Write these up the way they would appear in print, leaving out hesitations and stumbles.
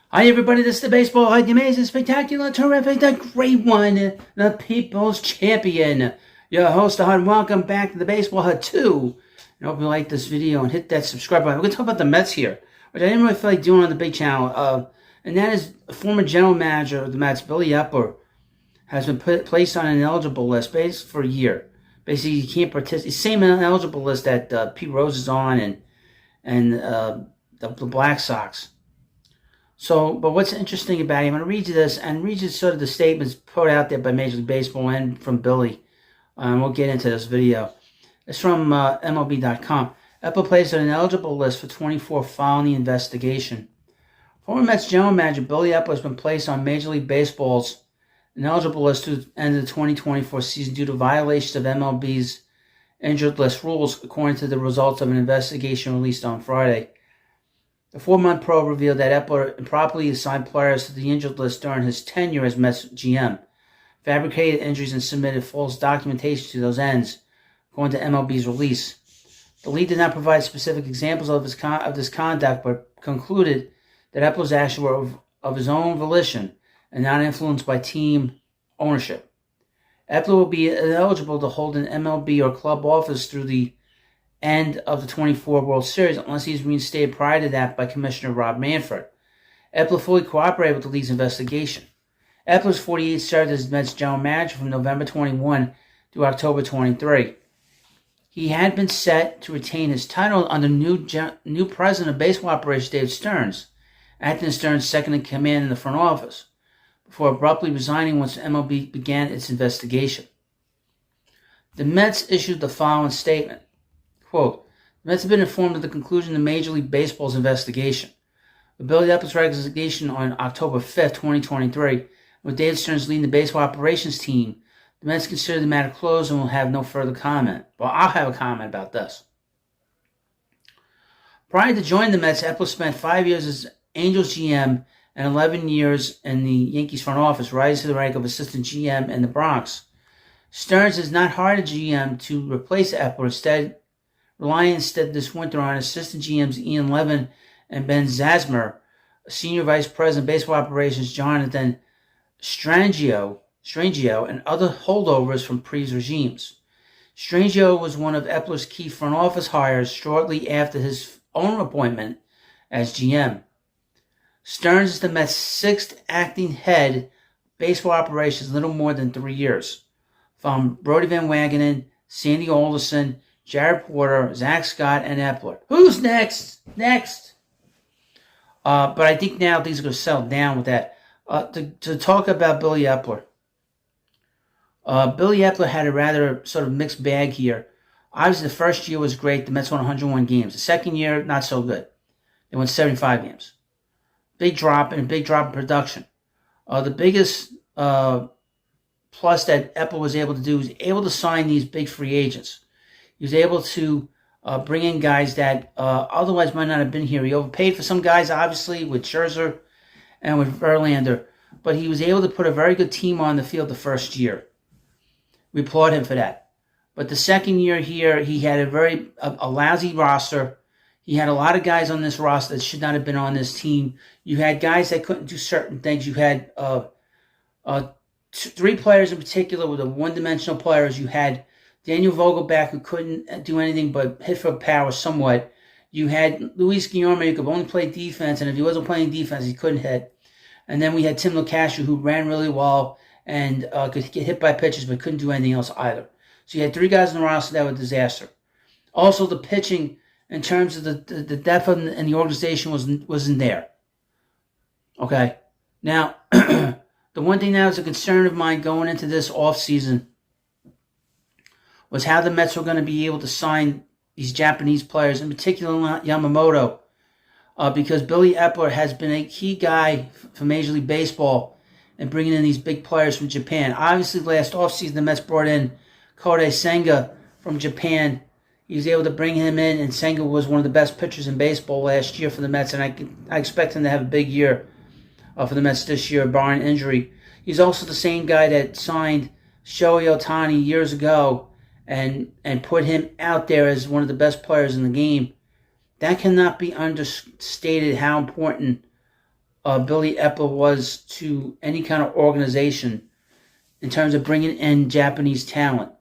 Hi everybody, this is the Baseball Hi, the amazing, spectacular, terrific, the great one, the People's Champion. Your host, and welcome back to the Baseball Hut 2. I hope you like this video and hit that subscribe button. We're going to talk about the Mets here, which I didn't really feel like doing on the big channel. And that is former general manager of the Mets, Billy Eppler, has been placed on an ineligible list basically for a year. Basically, he can't participate. Same ineligible list that Pete Rose is on and the Black Sox. So, but what's interesting about it, I'm going to read you this and read you sort of the statements put out there by Major League Baseball and from Billy. We'll get into this video. It's from MLB.com. Epler placed on an eligible list for 24 following the investigation. Former Mets general manager Billy Eppler has been placed on Major League Baseball's ineligible list to the end of the 2024 season due to violations of MLB's injured list rules, according to the results of an investigation released on Friday. The 4-month probe revealed that Epler improperly assigned players to the injured list during his tenure as Mets GM, fabricated injuries, and submitted false documentation to those ends, according to MLB's release. The league did not provide specific examples of this conduct, but concluded that Epler's actions were of his own volition and not influenced by team ownership. Epler will be ineligible to hold an MLB or club office through the end of the 24 World Series unless he is reinstated prior to that by Commissioner Rob Manfred. Epler fully cooperated with the league's investigation. Epler's 48 served as Mets general manager from November 21 through October 23. He had been set to retain his title under new president of baseball operations David Stearns, acting as Stearns' second in command in the front office, before abruptly resigning once MLB began its investigation. The Mets issued the following statement. Quote, the Mets have been informed of the conclusion of Major League Baseball's investigation. With Billy Eppler's resignation on October 5th, 2023, with David Stearns leading the baseball operations team, the Mets consider the matter closed and will have no further comment. Well, I'll have a comment about this. Prior to joining the Mets, Epler spent 5 years as Angels GM and 11 years in the Yankees front office, rising to the rank of assistant GM in the Bronx. Stearns has not hired a GM to replace Epler, relying instead this winter on assistant GMs Ian Levin and Ben Zasmer, senior vice president of baseball operations Jonathan Strangio, and other holdovers from previous regimes. Strangio was one of Epler's key front office hires shortly after his own appointment as GM. Stearns is the Mets' sixth acting head of baseball operations in little more than 3 years, from Brody Van Wagenen, Sandy Alderson, Jared Porter, Zach Scott, and Epler. Who's next? But I think now things are going to settle down with that. To talk about Billy Eppler. Billy Eppler had a rather sort of mixed bag here. Obviously, the first year was great. The Mets won 101 games. The second year, not so good. They won 75 games. Big drop in production. The biggest plus that Eppler was able to do was able to sign these big free agents. He was able to bring in guys that otherwise might not have been here. He overpaid for some guys, obviously, with Scherzer and with Verlander. But he was able to put a very good team on the field the first year. We applaud him for that. But the second year here, he had a lousy roster. He had a lot of guys on this roster that should not have been on this team. You had guys that couldn't do certain things. You had 3 players in particular were the one-dimensional players. You had Daniel Vogelback, who couldn't do anything but hit for power somewhat. You had Luis Guillorme, who could only play defense, and if he wasn't playing defense, he couldn't hit. And then we had Tim LeCastro, who ran really well and could get hit by pitches, but couldn't do anything else either. So you had 3 guys in the roster that were a disaster. Also, the pitching, in terms of the depth in the organization, wasn't there. Okay? Now, the one thing that was a concern of mine going into this offseason was how the Mets were going to be able to sign these Japanese players, in particular Yamamoto, because Billy Eppler has been a key guy for Major League Baseball in bringing in these big players from Japan. Obviously, last offseason, the Mets brought in Kodai Senga from Japan. He was able to bring him in, and Senga was one of the best pitchers in baseball last year for the Mets, and I expect him to have a big year for the Mets this year, barring injury. He's also the same guy that signed Shohei Ohtani years ago and put him out there as one of the best players in the game. That cannot be understated how important Billy Eppler was to any kind of organization in terms of bringing in Japanese talent.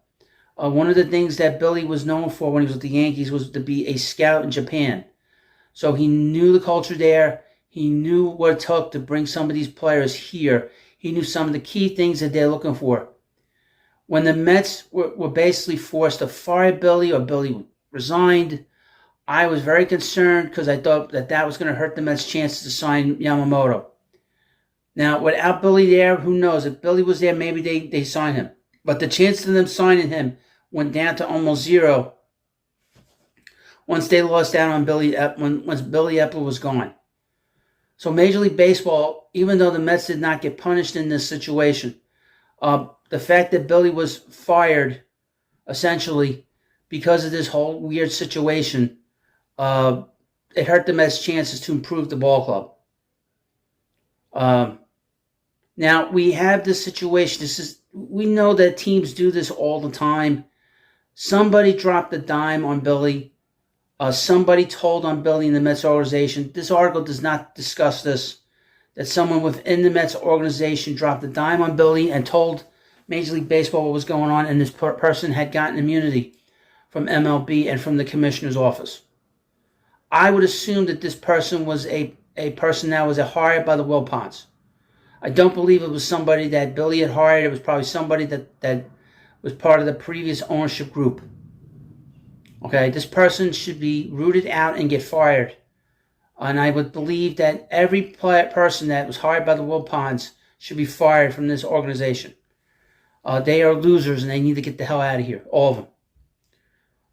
One of the things that Billy was known for when he was with the Yankees was to be a scout in Japan. So he knew the culture there. He knew what it took to bring some of these players here. He knew some of the key things that they're looking for. When the Mets were basically forced to fire Billy, or Billy resigned, I was very concerned because I thought that was going to hurt the Mets' chances to sign Yamamoto. Now, without Billy there, who knows? If Billy was there, maybe they sign him. But the chances of them signing him went down to almost zero once they lost out on once Billy Eppler was gone. So Major League Baseball, even though the Mets did not get punished in this situation, the fact that Billy was fired, essentially, because of this whole weird situation, it hurt the Mets' chances to improve the ball club. Now, we have this situation. We know that teams do this all the time. Somebody dropped a dime on Billy. Somebody told on Billy in the Mets organization. This article does not discuss this, that someone within the Mets organization dropped a dime on Billy and told Major League Baseball what was going on, and this person had gotten immunity from MLB and from the commissioner's office. I would assume that this person was a person that was hired by the Wilpons. I don't believe it was somebody that Billy had hired. It was probably somebody that was part of the previous ownership group. Okay, this person should be rooted out and get fired. And I would believe that every person that was hired by the Wilpons should be fired from this organization. They are losers and they need to get the hell out of here, all of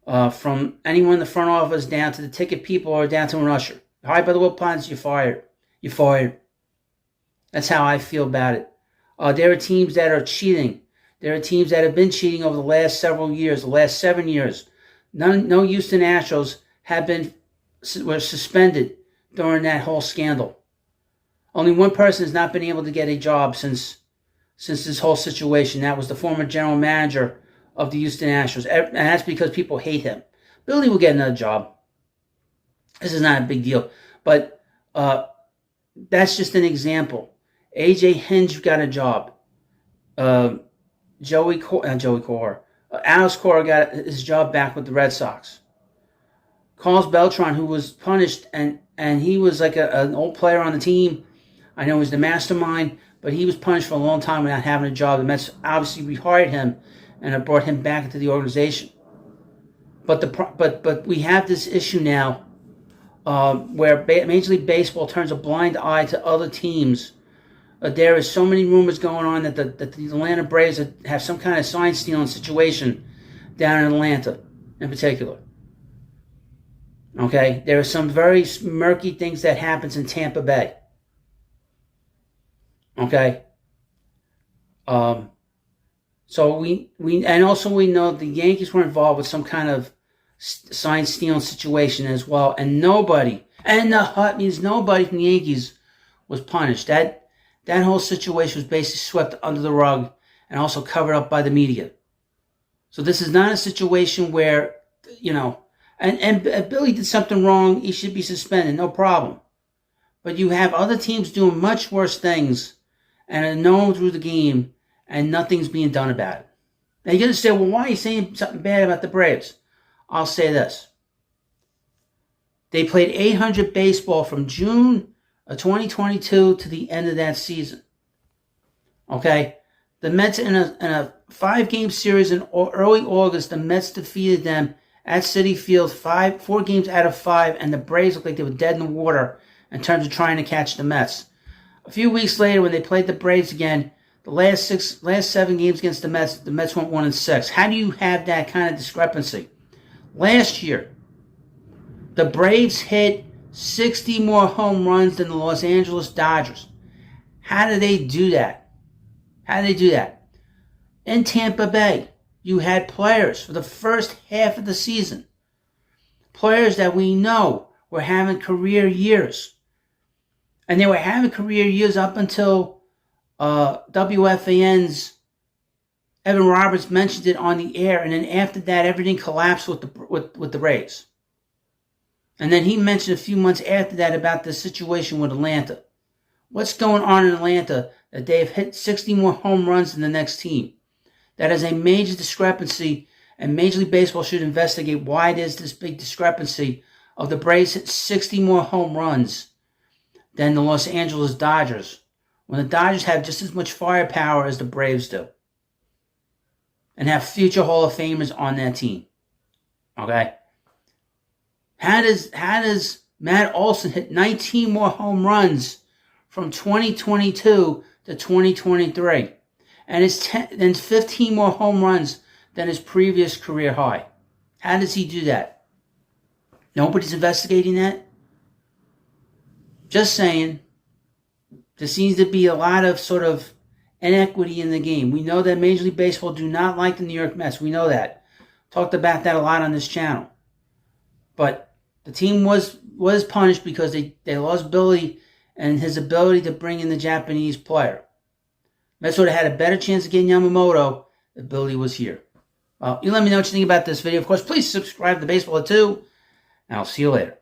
them. From anyone in the front office down to the ticket people or down to an usher. Hired by the Wilpons, you're fired. You're fired. That's how I feel about it. There are teams that are cheating. There are teams that have been cheating over the last several years, the last 7 years. No Houston Astros were suspended during that whole scandal. Only one person has not been able to get a job since this whole situation. That was the former general manager of the Houston Astros. And that's because people hate him. Billy will get another job. This is not a big deal. But that's just an example. A.J. Hinch got a job. Alex Cora got his job back with the Red Sox. Carlos Beltran, who was punished, and he was like an old player on the team. I know he was the mastermind, but he was punished for a long time without having a job. The Mets obviously rehired him and have brought him back into the organization. But we have this issue now where Major League Baseball turns a blind eye to other teams. There is so many rumors going on that the Atlanta Braves have some kind of sign stealing situation down in Atlanta, in particular. Okay, there are some very murky things that happens in Tampa Bay. Okay. So we know the Yankees were involved with some kind of sign stealing situation as well, and nobody from the Yankees was punished. That whole situation was basically swept under the rug and also covered up by the media. So this is not a situation where, and Billy did something wrong, he should be suspended, no problem. But you have other teams doing much worse things and are known through the game and nothing's being done about it. Now you're going to say, well, why are you saying something bad about the Braves? I'll say this. They played 800 baseball from June of 2022 to the end of that season. Okay? The Mets, in a 5-game series in early August, the Mets defeated them at Citi Field 4 games out of 5, and the Braves looked like they were dead in the water in terms of trying to catch the Mets. A few weeks later, when they played the Braves again, the last 7 games against the Mets went 1-6. How do you have that kind of discrepancy? Last year, the Braves hit 60 more home runs than the Los Angeles Dodgers. How did they do that? In Tampa Bay, you had players for the first half of the season. Players that we know were having career years. And they were having career years up until WFAN's Evan Roberts mentioned it on the air. And then after that, everything collapsed with the Braves. And then he mentioned a few months after that about the situation with Atlanta. What's going on in Atlanta that they've hit 60 more home runs than the next team? That is a major discrepancy, and Major League Baseball should investigate why there's this big discrepancy of the Braves hit 60 more home runs than the Los Angeles Dodgers, when the Dodgers have just as much firepower as the Braves do and have future Hall of Famers on their team. Okay? How does Matt Olson hit 19 more home runs from 2022 to 2023? And it's 15 more home runs than his previous career high. How does he do that? Nobody's investigating that? Just saying. There seems to be a lot of sort of inequity in the game. We know that Major League Baseball do not like the New York Mets. We know that. Talked about that a lot on this channel. But the team was punished because they lost Billy and his ability to bring in the Japanese player. Mets would have had a better chance of getting Yamamoto if Billy was here. Well, you let me know what you think about this video. Of course, please subscribe to Baseball at 2, and I'll see you later.